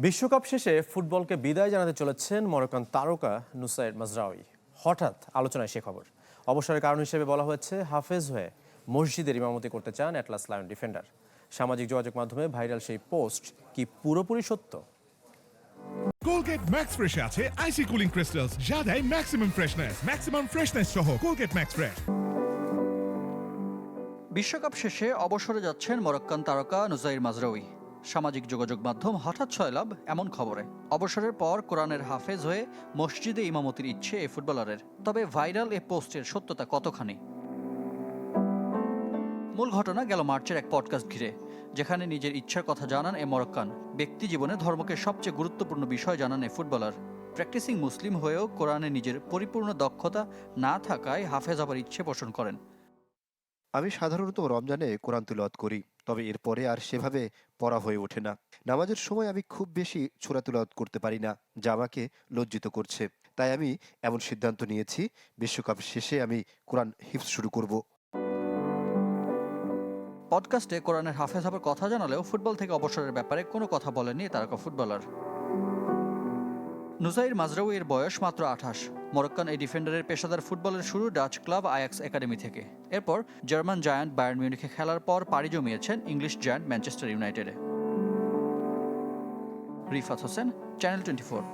বিশ্বকাপ শেষে ফুটবলকে বিদায় জানাতে চলেছেন মরক্কান তারকা নুসাইর মাজরাউই। হঠাৎ আলোচনায় সে খবর। অবসরের কারণ হিসেবে বলা হয়েছে হাফেজ হয়ে মসজিদের ইমামতি করতে চান অ্যাটলাস লায়ন ডিফেন্ডার। সামাজিক যোগাযোগ মাধ্যমে ভাইরাল সেই পোস্ট কি পুরোপুরি সত্য? কোলগেট ম্যাক্স ফ্রেশে আছে আইসি কুলিং ক্রিস্টালস, যা দেয় ম্যাক্সিমাম ফ্রেশনেস সহ কোলগেট ম্যাক্স ফ্রেশ। বিশ্বকাপ শেষে অবসরে যাচ্ছেন মরক্কান তারকা নুসাইর মাজরাউই। সামাজিক যোগাযোগ মাধ্যম হঠাৎ ছয়লাভ এমন খবরে। অবসরের পর কোরআনের হাফেজ হয়ে মসজিদে ইমামতির ইচ্ছে এই ফুটবলারের। তবে ভাইরাল এ পোস্টের সত্যতা কতখানি? মূল ঘটনা গেল মার্চের এক পডকাস্ট ঘিরে, যেখানে নিজের ইচ্ছার কথা জানান এ মরক্কান। ব্যক্তি জীবনে ধর্মকে সবচেয়ে গুরুত্বপূর্ণ বিষয় জানান এ ফুটবলার। প্র্যাকটিসিং মুসলিম হয়েও কোরআনে নিজের পরিপূর্ণ দক্ষতা না থাকায় হাফেজ হবার ইচ্ছে পোষণ করেন। আমি সাধারণত রমজানে কোরআন তিলাওয়াত করি, তবে এরপরে আর সেভাবে পড়া হয়ে ওঠে না। নামাজের সময় আমি খুব বেশি সূরা তিলাওয়াত করতে পারি না, যা আমাকে লজ্জিত করছে। তাই আমি এমন সিদ্ধান্ত নিয়েছি, বিশ্বকাপ শেষে আমি কোরআন হিফজ শুরু করব। পডকাস্টে কোরআনের হাফেজ হবার কথা জানালেও ফুটবল থেকে অবসরের ব্যাপারে কোনো কথা বলেননি তারকা ফুটবলার। নুসাইর মাজরাউইয়ের বয়স মাত্র 28। মরক্কান এই ডিফেন্ডারের পেশাদার ফুটবলের শুরু ডাচ ক্লাব আয়াক্স একাডেমি থেকে। এরপর জার্মান জায়ান্ট বায়ার্ন মিউনিখে খেলার পর পাড়ি জমিয়েছেন ইংলিশ জায়ান্ট ম্যানচেস্টার ইউনাইটেডে। রিফাত হোসেন, চ্যানেল 24।